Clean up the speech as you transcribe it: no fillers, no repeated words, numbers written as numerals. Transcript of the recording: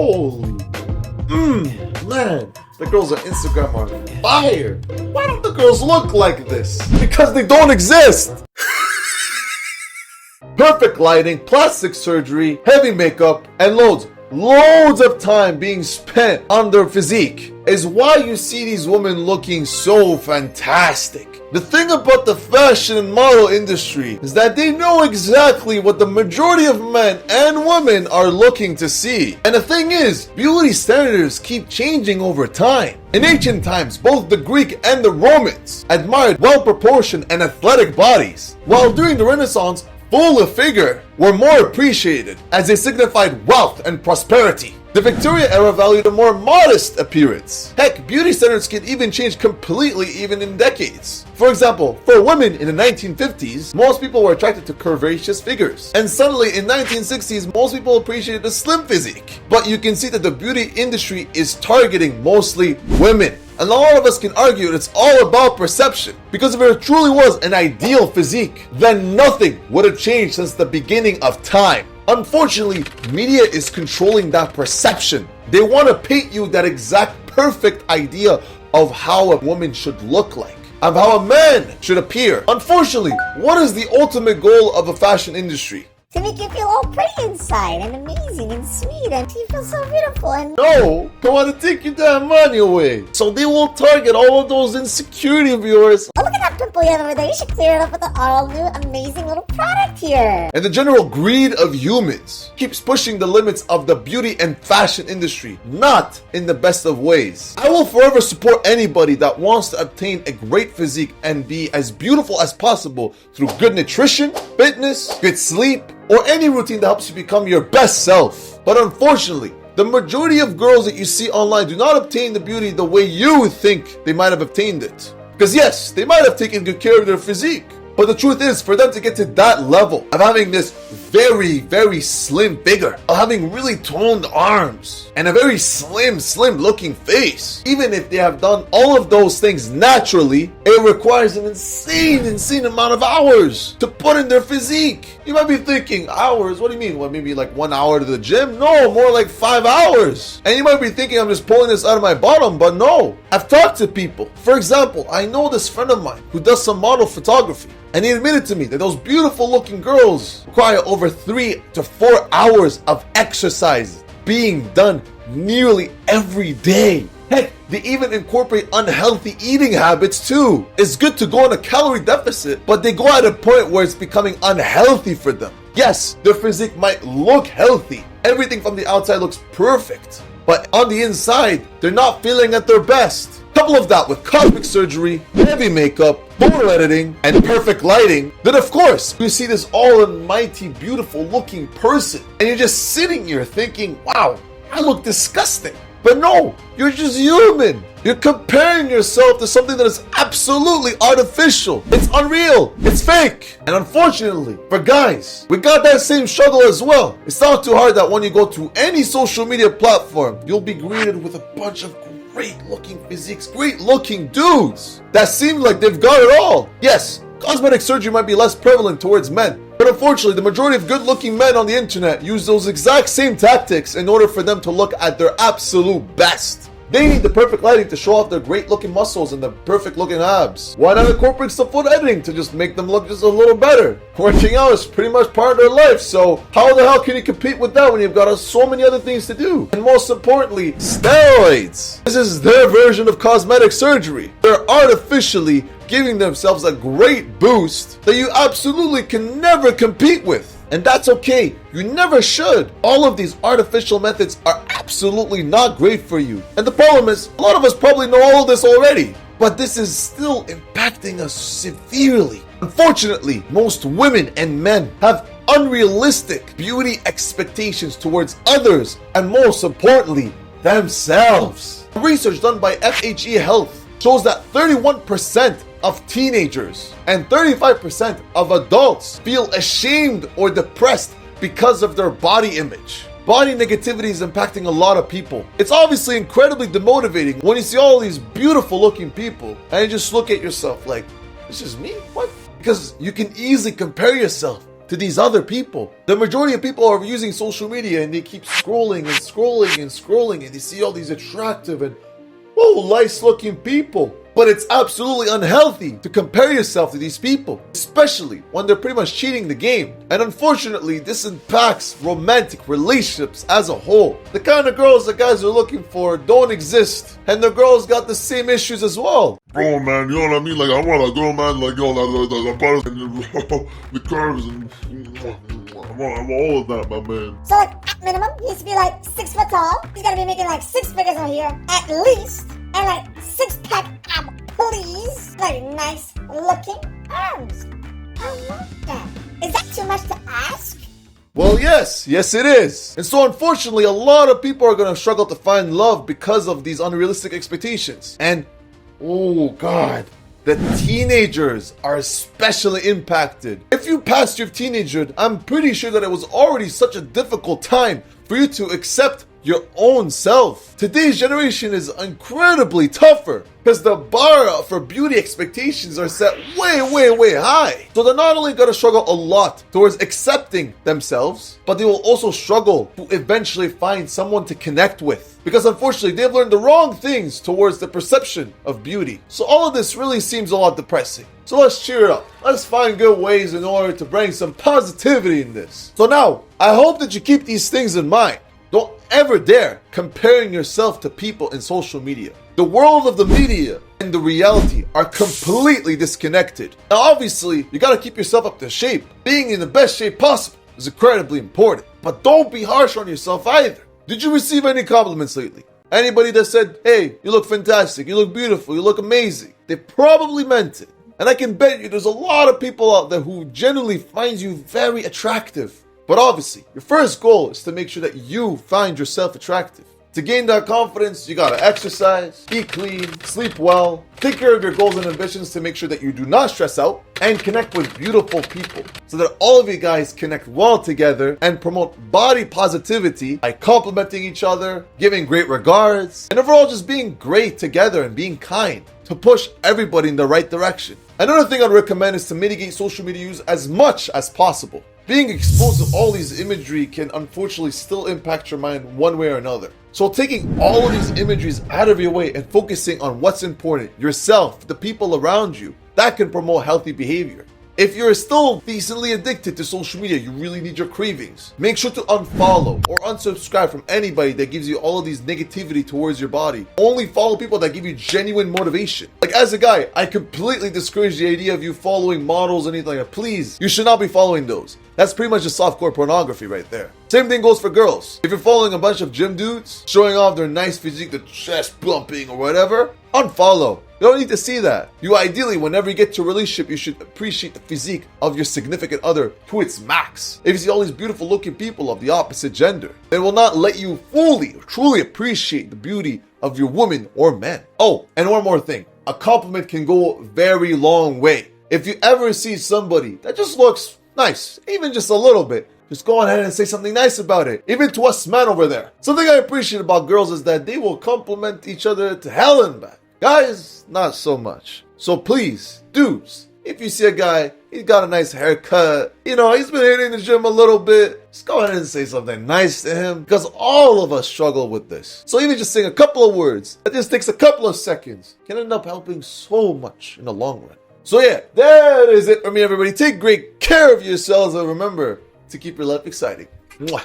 Holy. Man, the girls on Instagram are fire. Why don't the girls look like this? Because they don't exist. Perfect lighting, plastic surgery, heavy makeup, and loads of time being spent on their physique is why you see these women looking so fantastic. The thing about the fashion and model industry is that they know exactly what the majority of men and women are looking to see. And the thing is, beauty standards keep changing over time. In ancient times, both the Greek and the Romans admired well-proportioned and athletic bodies, while during the Renaissance, fuller figure were more appreciated as they signified wealth and prosperity. The Victorian era valued a more modest appearance. Heck, beauty standards can even change completely even in decades. For example, for women in the 1950s, most people were attracted to curvaceous figures. And suddenly in 1960s, most people appreciated a slim physique. But you can see that the beauty industry is targeting mostly women. And a lot of us can argue that it's all about perception. Because if it truly was an ideal physique, then nothing would have changed since the beginning of time. Unfortunately, media is controlling that perception. They want to paint you that exact perfect idea of how a woman should look like, of how a man should appear. Unfortunately, what is the ultimate goal of a fashion industry? To make you feel all pretty inside and amazing and sweet and you feel so beautiful and... No, they want to take your damn money away. So they will target all of those insecurity of yours. Oh, look at that pimple you have over there. You should clear it up with our new amazing little product here. And the general greed of humans keeps pushing the limits of the beauty and fashion industry, not in the best of ways. I will forever support anybody that wants to obtain a great physique and be as beautiful as possible through good nutrition, fitness, good sleep, or any routine that helps you become your best self. But unfortunately, the majority of girls that you see online do not obtain the beauty the way you think they might have obtained it. Because yes, they might have taken good care of their physique, but the truth is, for them to get to that level of having this very slim figure, of having really toned arms, and a very slim looking face, even if they have done all of those things naturally, it requires an insane amount of hours to put in their physique. You might be thinking, hours? What do you mean? What, maybe like 1 hour to the gym? No, more like 5 hours. And you might be thinking I'm just pulling this out of my bottom, but no. I've talked to people. For example, I know this friend of mine who does some model photography. And he admitted to me that those beautiful looking girls require over 3 to 4 hours of exercise being done nearly every day. Heck, they even incorporate unhealthy eating habits too. It's good to go on a calorie deficit, but they go at a point where it's becoming unhealthy for them. Yes, their physique might look healthy. Everything from the outside looks perfect. But on the inside, they're not feeling at their best. Couple of that with cosmetic surgery, heavy makeup, photo editing, and perfect lighting, then of course, you see this almighty beautiful looking person, and you're just sitting here thinking, wow, I look disgusting. But no, you're just human. You're comparing yourself to something that is absolutely artificial. It's unreal. It's fake. And unfortunately, for guys, we got that same struggle as well. It's not too hard that when you go to any social media platform, you'll be greeted with a bunch of great looking physiques, great looking dudes that seem like they've got it all. Yes, cosmetic surgery might be less prevalent towards men, but unfortunately the majority of good looking men on the internet use those exact same tactics in order for them to look at their absolute best. They need the perfect lighting to show off their great looking muscles and the perfect looking abs. Why not incorporate some photo editing to just make them look just a little better? Working out is pretty much part of their life, so how the hell can you compete with that when you've got so many other things to do? And most importantly, steroids. This is their version of cosmetic surgery. They're artificially giving themselves a great boost that you absolutely can never compete with. And that's okay. You never should. All of these artificial methods are absolutely not great for you. And the problem is, a lot of us probably know all of this already, but this is still impacting us severely. Unfortunately, most women and men have unrealistic beauty expectations towards others, and most importantly, themselves. Research done by FHE Health shows that 31% of teenagers and 35% of adults feel ashamed or depressed because of their body image. Body negativity is impacting a lot of people. It's obviously incredibly demotivating when you see all these beautiful looking people and you just look at yourself like, this is me? What? Because you can easily compare yourself to these other people. The majority of people are using social media and they keep scrolling and scrolling and scrolling, and they see all these attractive and nice looking people. But it's absolutely unhealthy to compare yourself to these people, especially when they're pretty much cheating the game. And unfortunately, this impacts romantic relationships as a whole. The kind of girls that guys are looking for don't exist, and the girls got the same issues as well. Bro, man, you know what I mean? Like, I want a girl, man, like, yo, the bars and the curves and I want all of that, my man. So like at minimum, he needs to be like 6 foot tall. He's gotta be making like 6 figures on here at least, and like 6-pack ab, please. Like nice looking arms. I want that. Is that too much to ask? Well, yes it is. And so unfortunately, a lot of people are gonna struggle to find love because of these unrealistic expectations. And oh God, the teenagers are especially impacted. If you passed your teenagehood, I'm pretty sure that it was already such a difficult time for you to accept your own self. Today's generation is incredibly tougher because the bar for beauty expectations are set way high. So they're not only gonna struggle a lot towards accepting themselves, but they will also struggle to eventually find someone to connect with. Because unfortunately, they've learned the wrong things towards the perception of beauty. So all of this really seems a lot depressing. So let's cheer it up. Let's find good ways in order to bring some positivity in this. So now, I hope that you keep these things in mind. Don't ever dare comparing yourself to people in social media. The world of the media and the reality are completely disconnected. Now obviously, you gotta keep yourself up to shape. Being in the best shape possible is incredibly important. But don't be harsh on yourself either. Did you receive any compliments lately? Anybody that said, hey, you look fantastic, you look beautiful, you look amazing? They probably meant it. And I can bet you there's a lot of people out there who genuinely find you very attractive. But obviously, your first goal is to make sure that you find yourself attractive. To gain that confidence, you gotta exercise, eat clean, sleep well, take care of your goals and ambitions to make sure that you do not stress out, and connect with beautiful people so that all of you guys connect well together and promote body positivity by complimenting each other, giving great regards, and overall just being great together and being kind to push everybody in the right direction. Another thing I'd recommend is to mitigate social media use as much as possible. Being exposed to all these imagery can unfortunately still impact your mind one way or another. So taking all of these imageries out of your way and focusing on what's important, yourself, the people around you, that can promote healthy behavior. If you're still decently addicted to social media, you really need your cravings. Make sure to unfollow or unsubscribe from anybody that gives you all of these negativity towards your body. Only follow people that give you genuine motivation. Like as a guy, I completely discourage the idea of you following models or anything like that. Please, you should not be following those. That's pretty much just softcore pornography right there. Same thing goes for girls. If you're following a bunch of gym dudes showing off their nice physique, the chest bumping or whatever, unfollow. You don't need to see that. You ideally, whenever you get to a relationship, you should appreciate the physique of your significant other to its max. If you see all these beautiful looking people of the opposite gender, they will not let you fully, truly appreciate the beauty of your woman or man. Oh, and one more thing. A compliment can go a very long way. If you ever see somebody that just looks nice, even just a little bit, just go ahead and say something nice about it. Even to us men over there. Something I appreciate about girls is that they will compliment each other to hell and back. Guys, not so much. So please, dudes, if you see a guy, he's got a nice haircut, he's been hitting the gym a little bit, just go ahead and say something nice to him, because all of us struggle with this. So even just saying a couple of words, that just takes a couple of seconds, can end up helping so much in the long run. So yeah, that is it for me, everybody. Take great care of yourselves and remember to keep your life exciting. Mwah.